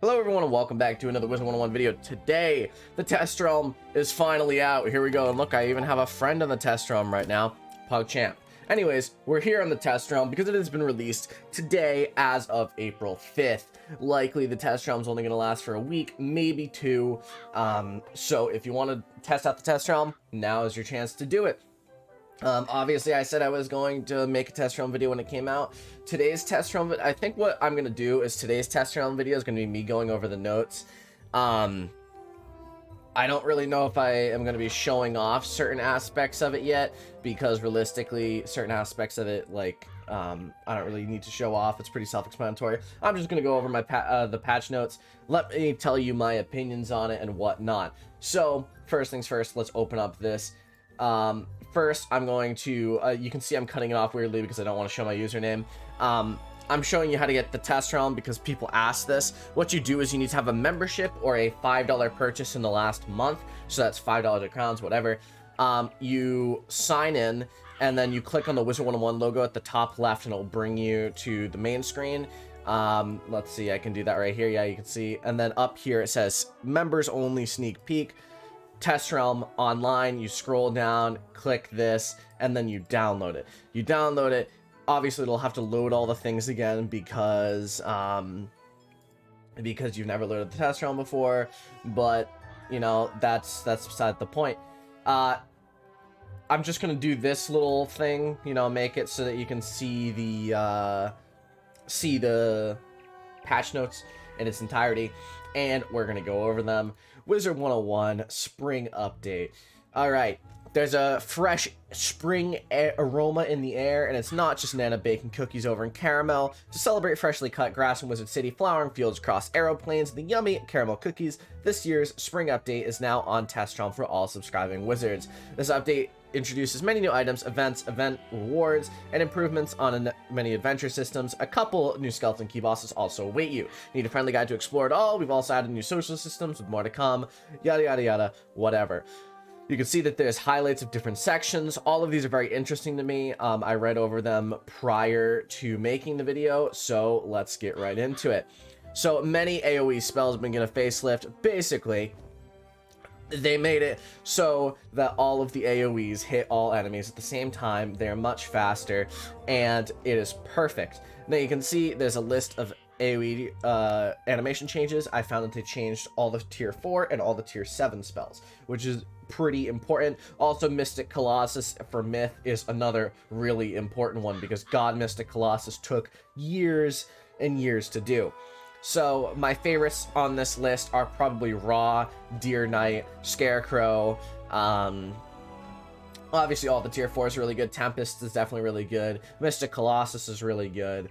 Hello everyone and welcome back to another Wizard101 video. Today, the test realm is finally out. Here we go, and look, I even have a friend on the test realm right now, PugChamp. Anyways, we're here on the test realm because it has been released today as of April 5th. Likely the test realm is only going to last for a week, maybe two. So if you want to test out the test realm, now is your chance to do it. Obviously I said I was going to make a test realm video when it came out. Today's test realm, I think what I'm going to do is today's test realm video is going to be me going over the notes. I don't really know if I am going to be showing off certain aspects of it yet, because realistically certain aspects of it, like, I don't really need to show off. It's pretty self-explanatory. I'm just going to go over my the patch notes. Let me tell you my opinions on it and whatnot. So first things first, let's open up this. First, I'm going to, you can see I'm cutting it off weirdly because I don't want to show my username. I'm showing you how to get the test realm because people ask this. What you do is you need to have a membership or a $5 purchase in the last month. So that's $5 or crowns, whatever. You sign in and then you click on the Wizard101 logo at the top left and it'll bring you to the main screen. Let's see, I can do that right here. Yeah, you can see. And then up here it says members only sneak peek. Test realm online. You scroll down, click this, and then you download it. You download it. Obviously it'll have to load all the things again because you've never loaded the test realm before, but you know, that's beside the point. I'm just gonna do this little thing, you know, make it so that you can see the patch notes in its entirety, and we're gonna go over them. Wizard101 spring update. All right, there's a fresh spring aroma in the air, and it's not just Nana baking cookies over in caramel. To celebrate freshly cut grass in Wizard City, flowering fields across aeroplanes, and the yummy caramel cookies, this year's spring update is now on test realm for all subscribing wizards. This update introduces many new items, event rewards, and improvements on many adventure systems. A couple new skeleton key bosses also await you. Need a friendly guide to explore it all. We've also added new social systems with more to come. Yada yada yada, whatever. You can see that there's highlights of different sections. All of these are very interesting to me. I read over them prior to making the video, so let's get right into it. So many AoE spells have been given a facelift. Basically, they made it so that all of the AoEs hit all enemies at the same time. They're much faster, and it is perfect. Now you can see there's a list of AoE animation changes. I found that they changed all the tier 4 and all the tier 7 spells, which is pretty important. Also, Mystic Colossus for Myth is another really important one because God Mystic Colossus took years and years to do. So my favorites on this list are probably Raw, Deer Knight, Scarecrow. Obviously all the tier 4 is really good. Tempest is definitely really good. Mystic Colossus is really good.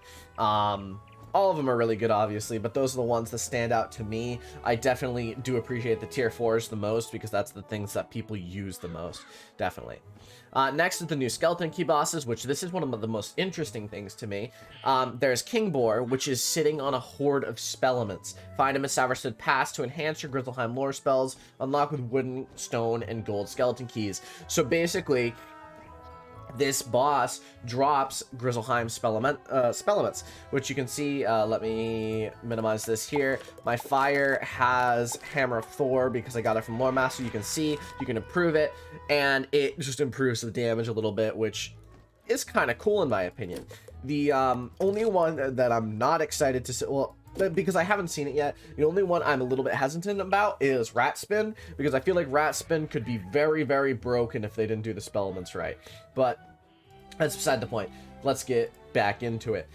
All of them are really good, obviously, but those are the ones that stand out to me. I definitely do appreciate the tier 4s the most because that's the things that people use the most, definitely. Next is the new skeleton key bosses, which this is one of the most interesting things to me. There's King Boar, which is sitting on a horde of spellements. Find him in Saverstead Pass to enhance your Grizzleheim lore spells, unlock with wooden, stone, and gold skeleton keys. So basically, this boss drops Grizzleheim spellements, which you can see. Let me minimize this here. My fire has Hammer of Thor because I got it from Lore Master. You can see, you can improve it, and it just improves the damage a little bit, which is kind of cool in my opinion. The only one that I'm not excited to see, well, because I haven't seen it yet, the only one I'm a little bit hesitant about is Rat Spin, because I feel like Rat Spin could be very, very broken if they didn't do the spellements right. But that's beside the point. Let's get back into it.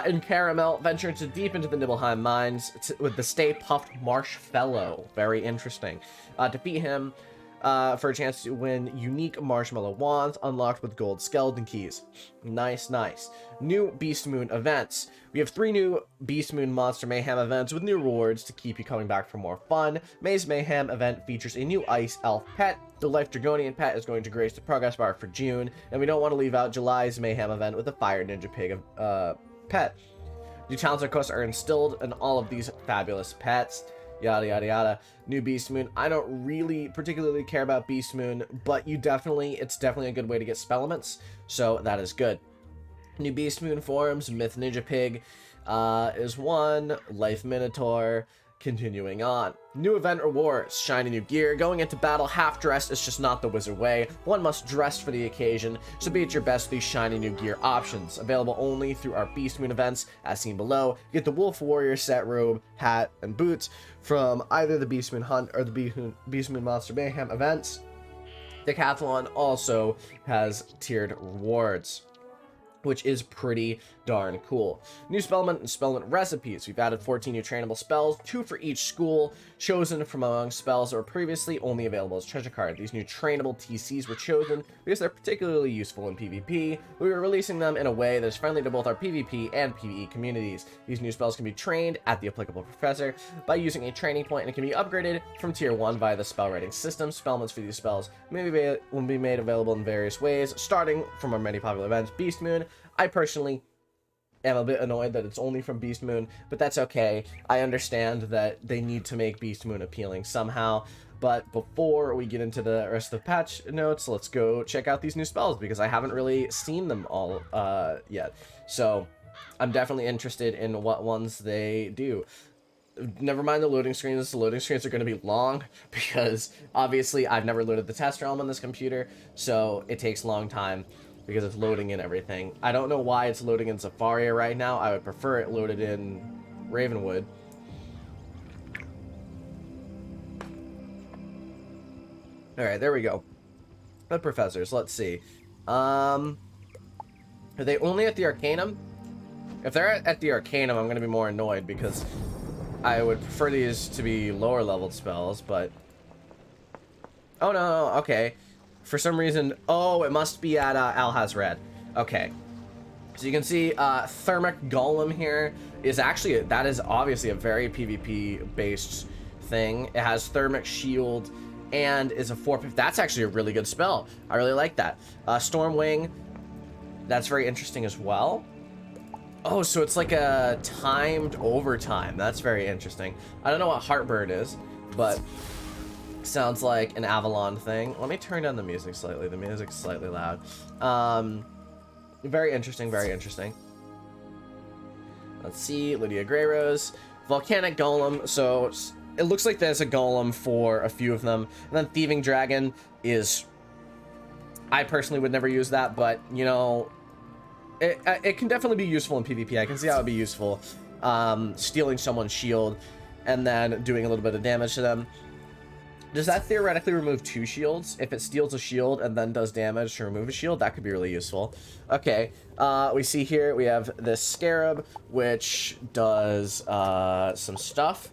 In Caramel, venture deep into the Nibelheim mines with the Stay Puffed Marshfellow. Very interesting. Defeat him for a chance to win unique marshmallow wands unlocked with gold skeleton keys. Nice, nice. New Beast Moon events. We have 3 new Beast Moon Monster Mayhem events with new rewards to keep you coming back for more fun. May's Mayhem event features a new Ice Elf pet. The Life Dragonian pet is going to grace the progress bar for June. And we don't want to leave out July's Mayhem event with a Fire Ninja Pig pet. New talents, of course, are instilled in all of these fabulous pets. Yada yada yada. New Beast Moon. I don't really particularly care about Beast Moon, but it's definitely a good way to get spellements, so that is good. New Beast Moon forms. Myth Ninja Pig is one. Life Minotaur. Continuing on. New event rewards. Shiny new gear. Going into battle half-dressed is just not the wizard way. One must dress for the occasion, so be at your best with these shiny new gear options. Available only through our Beast Moon events, as seen below. Get the Wolf Warrior set robe, hat, and boots from either the Beast Moon Hunt or the Beast Moon Monster Mayhem events. Decathlon also has tiered rewards, which is pretty darn cool. New Spellment and Spellment recipes. We've added 14 new trainable spells, 2 for each school, chosen from among spells that were previously only available as treasure card. These new trainable TCs were chosen because they're particularly useful in PvP. We were releasing them in a way that is friendly to both our PvP and PvE communities. These new spells can be trained at the applicable professor by using a training point and can be upgraded from tier 1 via the spell rating system. Spellments for these spells will be made available in various ways, starting from our many popular events, Beast Moon. I personally am a bit annoyed that it's only from Beast Moon, but that's okay. I understand that they need to make Beast Moon appealing somehow. But before we get into the rest of the patch notes, let's go check out these new spells because I haven't really seen them all yet. So I'm definitely interested in what ones they do. Never mind the loading screens. The loading screens are going to be long because obviously I've never loaded the test realm on this computer, so it takes a long time because it's loading in everything. I don't know why it's loading in Safari right now. I would prefer it loaded in Ravenwood. Alright, there we go. The professors, let's see. Are they only at the Arcanum? If they're at the Arcanum, I'm going to be more annoyed because I would prefer these to be lower leveled spells, but... Oh no, okay. For some reason, oh, it must be at Alhazred. Okay. So you can see Thermic Golem here is actually, that is obviously a very PvP-based thing. It has Thermic Shield and is a 4-5. That's actually a really good spell. I really like that. Stormwing, that's very interesting as well. Oh, so it's like a timed overtime. That's very interesting. I don't know what Heartburn is, but... sounds like an Avalon thing. Let me turn down the music slightly. The music's slightly loud. Very interesting, very interesting. Let's see. Lydia Greyrose. Volcanic Golem. So it looks like there's a golem for a few of them. And then Thieving Dragon is... I personally would never use that, but, you know... It can definitely be useful in PvP. I can see how it would be useful. Stealing someone's shield and then doing a little bit of damage to them. Does that theoretically remove 2 shields? If it steals a shield and then does damage to remove a shield, that could be really useful. Okay, we see here we have this Scarab, which does some stuff.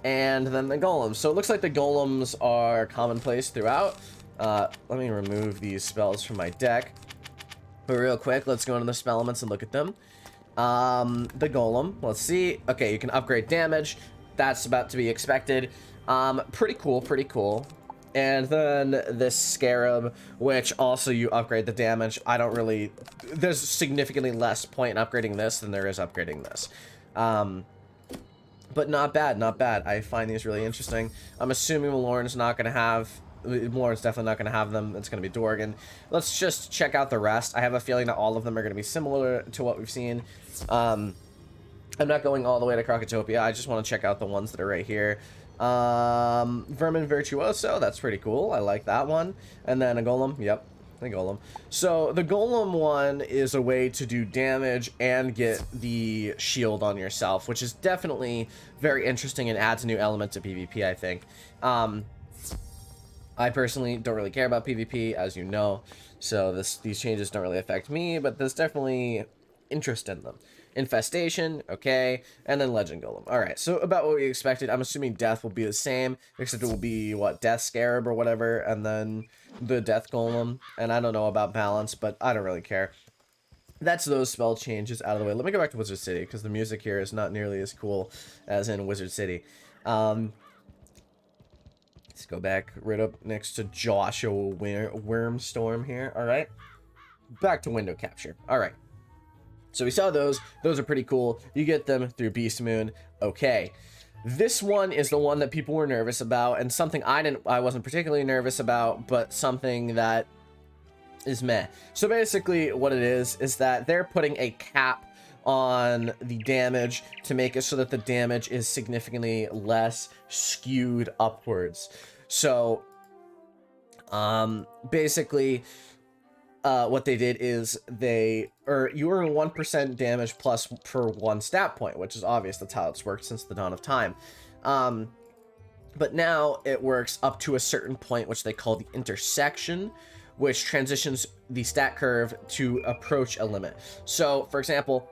And then the Golems. So it looks like the Golems are commonplace throughout. Let me remove these spells from my deck. But real quick, let's go into the spell elements and look at them. The Golem, let's see. Okay, you can upgrade damage. That's about to be expected. Pretty cool, pretty cool. And then this Scarab, which also you upgrade the damage. I don't really... There's significantly less point in upgrading this than there is upgrading this. But not bad, not bad. I find these really interesting. I'm assuming Lauren's not going to have... Lauren's definitely not going to have them. It's going to be Dorgan. Let's just check out the rest. I have a feeling that all of them are going to be similar to what we've seen. I'm not going all the way to Krokotopia. I just want to check out the ones that are right here. Vermin Virtuoso, that's pretty cool. I like that one. And then a Golem, yep, the Golem. So the Golem one is a way to do damage and get the shield on yourself, which is definitely very interesting and adds a new element to PvP, I think. I personally don't really care about PvP, as you know, so these changes don't really affect me, but there's definitely interest in them. Infestation, okay, and then Legend Golem. Alright, so about what we expected. I'm assuming Death will be the same, except it will be, what, Death Scarab or whatever, and then the Death Golem. And I don't know about balance, but I don't really care. That's those spell changes out of the way. Let me go back to Wizard City, because the music here is not nearly as cool as in Wizard City. Let's go back right up next to Joshua Wormstorm here. Alright, back to window capture. Alright. So we saw those. Those are pretty cool. You get them through Beast Moon. Okay. This one is the one that people were nervous about, and something I wasn't particularly nervous about, but something that is meh. So basically what it is that they're putting a cap on the damage to make it so that the damage is significantly less skewed upwards. So basically what they did is you earn 1% damage plus for 1 stat point, which is obvious. That's how it's worked since the dawn of time. But now it works up to a certain point, which they call the intersection, which transitions the stat curve to approach a limit. So, for example,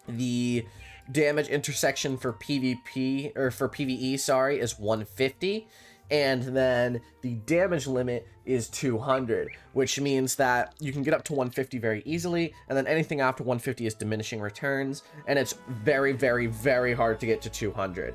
the damage intersection for PvP, or for PvE, sorry, is 150. And then the damage limit is 200, which means that you can get up to 150 very easily, and then anything after 150 is diminishing returns, and it's very, very, very hard to get to 200.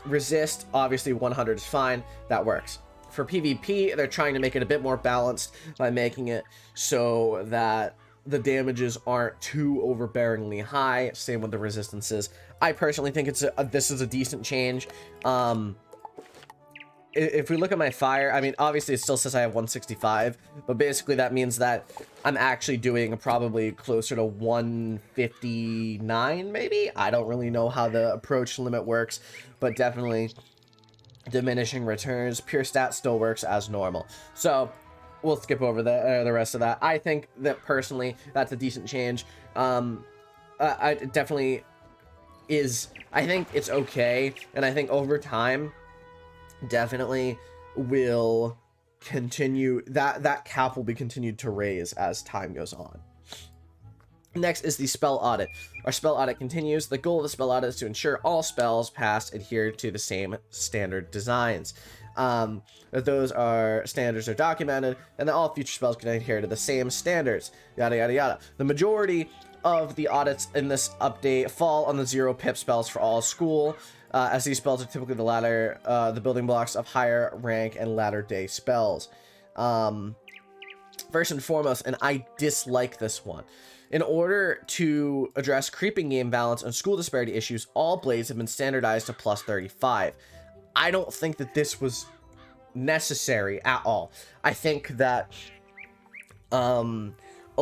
Resist, obviously 100 is fine, that works. For PvP, they're trying to make it a bit more balanced by making it so that the damages aren't too overbearingly high, same with the resistances. I personally think this is a decent change. If we look at my fire, I mean, obviously it still says I have 165, but basically that means that I'm actually doing probably closer to 159, maybe? I don't really know how the approach limit works, but definitely diminishing returns. Pure stat still works as normal. So we'll skip over the rest of that. I think that personally, that's a decent change. I definitely is, I think it's okay, and I think over time, definitely will continue, that cap will be continued to raise as time goes on. Next is the spell audit. Our spell audit continues. The goal of the spell audit is to ensure all spells passed adhere to the same standard designs. That those standards are documented, and that all future spells can adhere to the same standards, yada yada yada. The majority of the audits in this update fall on the 0 pip spells for all school, as these spells are typically the building blocks of higher rank and latter day spells. First and foremost, and I dislike this one, in order to address creeping game balance and school disparity issues, all blades have been standardized to plus 35. I don't think that this was necessary at all. I think that a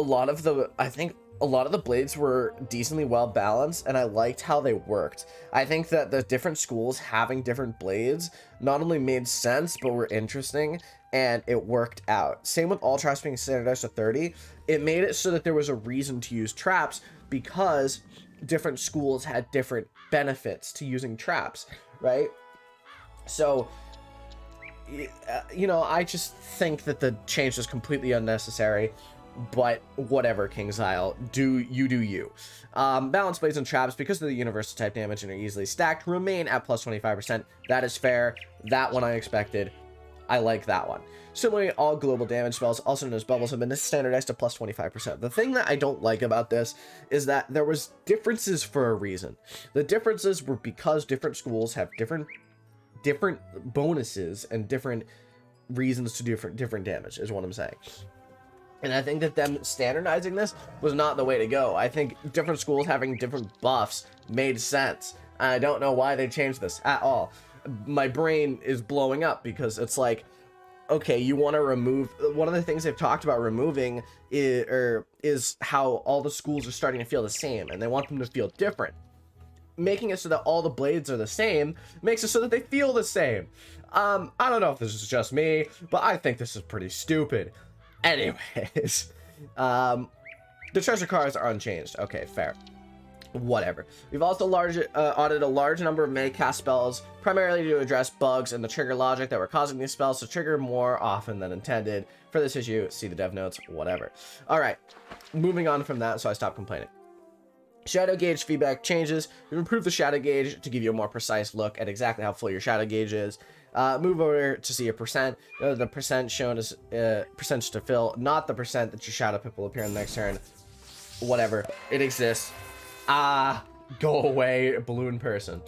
lot of the blades were decently well balanced, and I liked how they worked. I think that the different schools having different blades not only made sense, but were interesting, and it worked out. Same with all traps being standardized to 30. It made it so that there was a reason to use traps, because different schools had different benefits to using traps, right? So, you know, I just think that the change was completely unnecessary. But whatever, KingsIsle, do you. Balance blades and traps, because of the universal type damage and are easily stacked, remain at plus 25%. That is fair. That one I expected. I like that one. Similarly, all global damage spells, also known as bubbles, have been standardized to plus 25%. The thing that I don't like about this is that there was differences for a reason. The differences were because different schools have different bonuses and different reasons to do different damage, is what I'm saying. And I think that them standardizing this was not the way to go. I think different schools having different buffs made sense. I don't know why they changed this at all. My brain is blowing up because it's like, okay, you want to remove... One of the things they've talked about removing is how all the schools are starting to feel the same, and they want them to feel different. Making it so that all the blades are the same makes it so that they feel the same. I don't know if this is just me, but I think this is pretty stupid. Anyways, the treasure cards are unchanged. Okay, fair. Whatever. We've also audited a large number of many cast spells, primarily to address bugs in the trigger logic that were causing these spells to trigger more often than intended. For this issue, see the dev notes, whatever. Alright, moving on from that, so I stopped complaining. Shadow gauge feedback changes. We've improved the shadow gauge to give you a more precise look at exactly how full your shadow gauge is. Move over to see your percent. The percent shown is percentage to fill, not the percent that your shadow pip will appear on the next turn. Whatever, it exists. Go away, balloon person.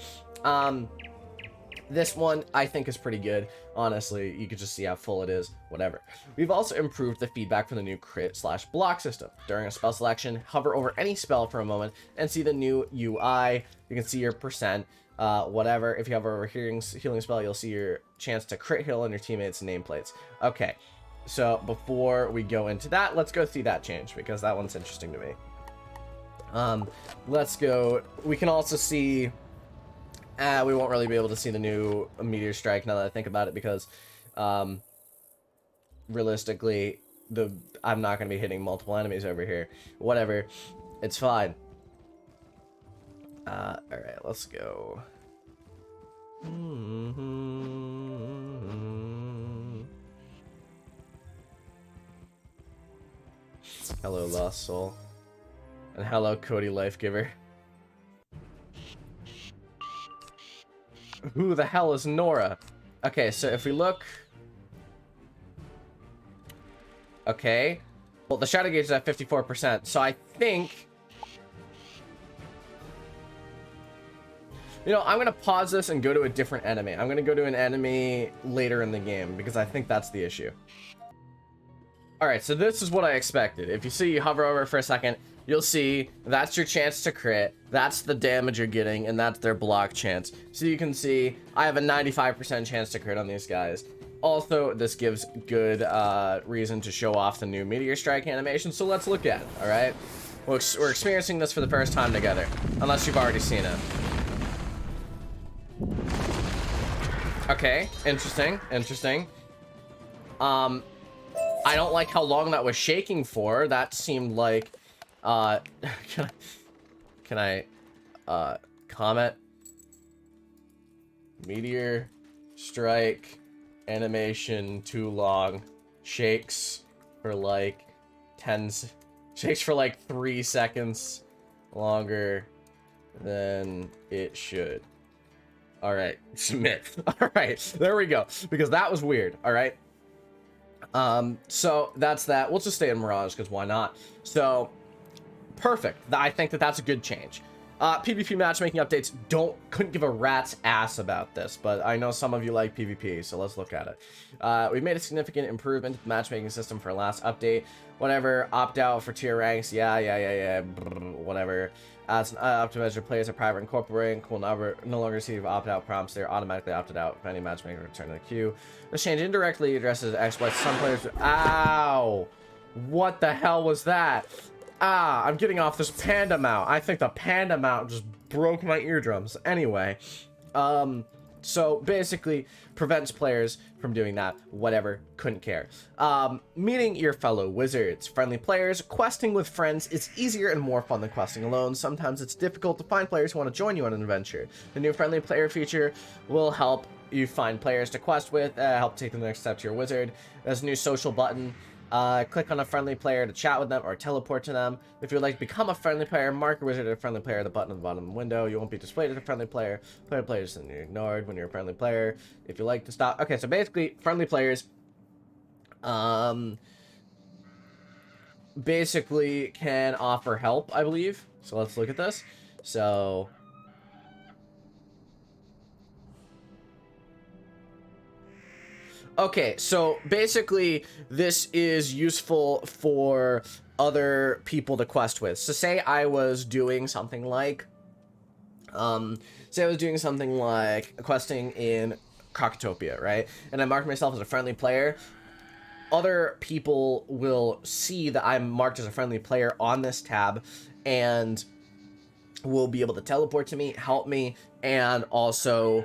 This one I think is pretty good. Honestly, you could just see how full it is. Whatever. We've also improved the feedback for the new crit/block system. During a spell selection, hover over any spell for a moment and see the new UI. You can see your percent. Whatever. If you have a healing spell, you'll see your chance to crit heal on your teammates' nameplates. Okay, so before we go into that, let's go see that change, because that one's interesting to me. Let's go. We can also see... we won't really be able to see the new Meteor Strike now that I think about it, because realistically, I'm not going to be hitting multiple enemies over here. Whatever. It's fine. Alright, let's go. Hello, Lost Soul. And hello, Cody Lifegiver. Who the hell is Nora? Okay, so if we look... Okay. Well, the shadow gauge is at 54%, so I think... You know, I'm going to pause this and go to a different enemy. I'm going to go to an enemy later in the game, because I think that's the issue. Alright, so this is what I expected. If you see, you hover over for a second, you'll see that's your chance to crit, that's the damage you're getting, and that's their block chance. So you can see I have a 95% chance to crit on these guys. Also, this gives good reason to show off the new Meteor Strike animation, so let's look at it, alright? We're experiencing this for the first time together, unless you've already seen it. Okay, interesting, interesting. I don't like how long that was shaking for. That seemed like, can I comment? Meteor Strike animation too long. Shakes for like shakes for like 3 seconds longer than it should. All right, submit. All right, there we go. Because that was weird. All right. So that's that. We'll just stay in Mirage because why not? So perfect. I think that's a good change. PvP matchmaking updates couldn't give a rat's ass about this, but I know some of you like PvP, so let's look at it. We've made a significant improvement to the matchmaking system for last update. Whatever, opt out for tier ranks, yeah, whatever. As an up to measure players are private and corporate rank will no longer receive opt-out prompts. They're automatically opted out if any matchmaker return to the queue. This change indirectly addresses exploits some players. Ow! What the hell was that? Ah, I'm getting off this panda mount. I think the panda mount just broke my eardrums. Anyway, so basically prevents players from doing that. Whatever, couldn't care. Meeting your fellow wizards. Friendly players. Questing with friends is easier and more fun than questing alone. Sometimes it's difficult to find players who want to join you on an adventure. The new friendly player feature will help you find players to quest with, help take the next step to your wizard. There's a new social button. Click on a friendly player to chat with them or teleport to them. If you would like to become a friendly player, mark your wizard as a friendly player at the button at the bottom of the window. You won't be displayed as a friendly player. Player players and you're ignored when you're a friendly player. If you like to stop... Okay, so basically, friendly players... basically can offer help, I believe. So let's look at this. So... Okay, so basically this is useful for other people to quest with. So say I was doing something like questing in Crocotopia, right? And I marked myself as a friendly player. Other people will see that I'm marked as a friendly player on this tab and will be able to teleport to me, help me, and also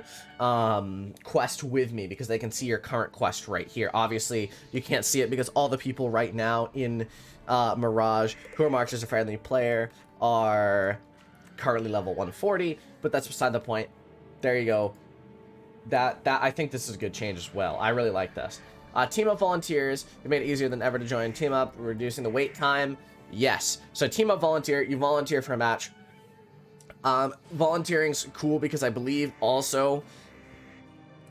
quest with me because they can see your current quest right here. Obviously, you can't see it because all the people right now in Mirage who are marked as a friendly player are currently level 140, but that's beside the point. There you go. That I think this is a good change as well. I really like this. Team up volunteers. We made it easier than ever to join team up, reducing the wait time. Yes. So team up volunteer. You volunteer for a match. Volunteering's cool because I believe also,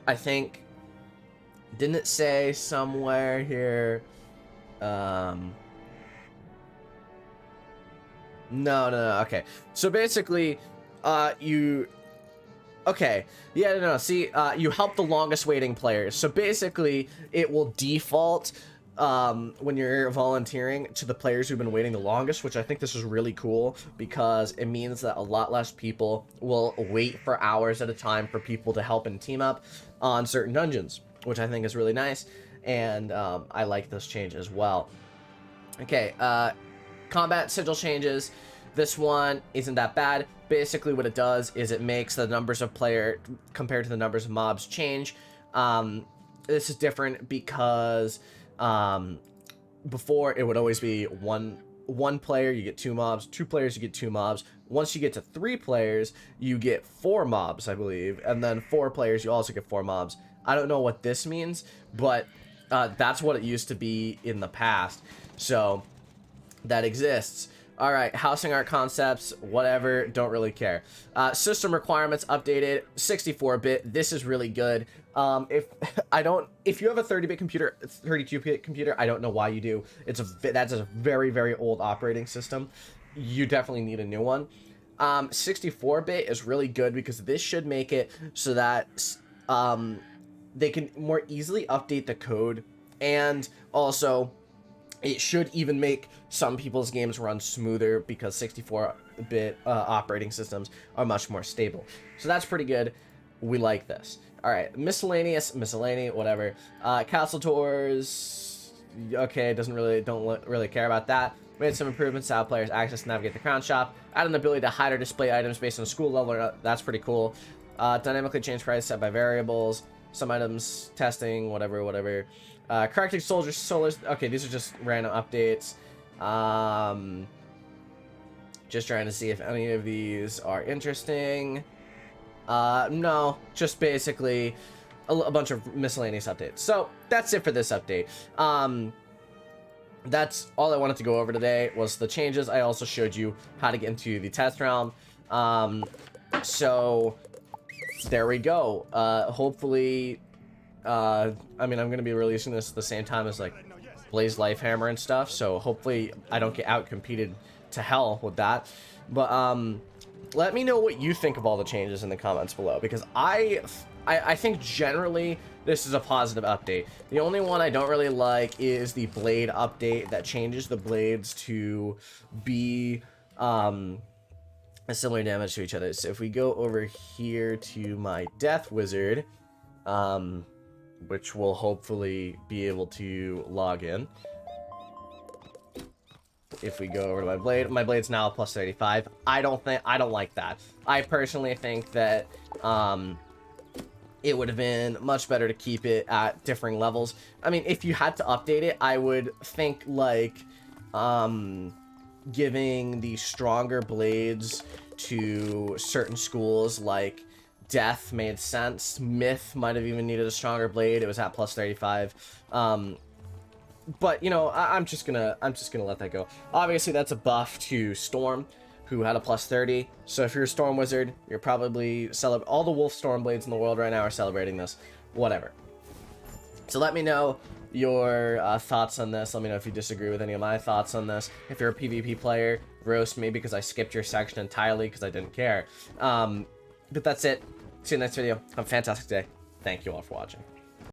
I think, didn't it say somewhere here, no, okay. So basically, you help the longest waiting players. So basically, it will default when you're volunteering to the players who've been waiting the longest, which I think this is really cool because it means that a lot less people will wait for hours at a time for people to help and team up on certain dungeons, which I think is really nice, and I like this change as well. Okay, combat sigil changes. This one isn't that bad. Basically what it does is it makes the numbers of player compared to the numbers of mobs change. This is different because before it would always be one player, you get 2 mobs, 2 players, you get 2 mobs. Once you get to 3 players, you get 4 mobs, I believe, and then 4 players, you also get 4 mobs. I don't know what this means, but that's what it used to be in the past, so that exists. All right, housing art concepts, whatever, don't really care. System requirements updated, 64-bit. This is really good. If you have a 30-bit computer, 32-bit computer, I don't know why you do. That's a very, very old operating system. You definitely need a new one. 64-bit is really good because this should make it so that they can more easily update the code, and also it should even make some people's games run smoother because 64-bit operating systems are much more stable. So that's pretty good. We like this. All right, miscellaneous, whatever. Castle tours, okay, don't really care about that. Made some improvements to how players access and navigate the crown shop. Add an ability to hide or display items based on school level. That's pretty cool. Dynamically change price set by variables. Some items testing, whatever. Correcting soldiers. Okay, these are just random updates. Just trying to see if any of these are interesting. No, just basically a bunch of miscellaneous updates. So that's it for this update. That's all I wanted to go over today was the changes. I also showed you how to get into the test realm. So there we go. Hopefully, I mean, I'm going to be releasing this at the same time as like Blaze Lifehammer and stuff. So hopefully I don't get out competed to hell with that. But, let me know what you think of all the changes in the comments below, because I think generally this is a positive update. The only one I don't really like is the blade update that changes the blades to be a similar damage to each other. So if we go over here to my Death Wizard, which will hopefully be able to log in. If we go over to my blade's now a plus 35. I don't like that. I personally think that it would have been much better to keep it at differing levels. I mean, if you had to update it, I would think like giving the stronger blades to certain schools like Death made sense. Myth might have even needed a stronger blade. It was at plus 35. But you know, I'm just gonna let that go. Obviously, that's a buff to Storm, who had a plus 30. So if you're a Storm Wizard, you're probably all the Wolf Storm blades in the world right now are celebrating this. Whatever. So let me know your thoughts on this. Let me know if you disagree with any of my thoughts on this. If you're a PvP player, roast me because I skipped your section entirely because I didn't care. But that's it. See you in the next video. Have a fantastic day. Thank you all for watching.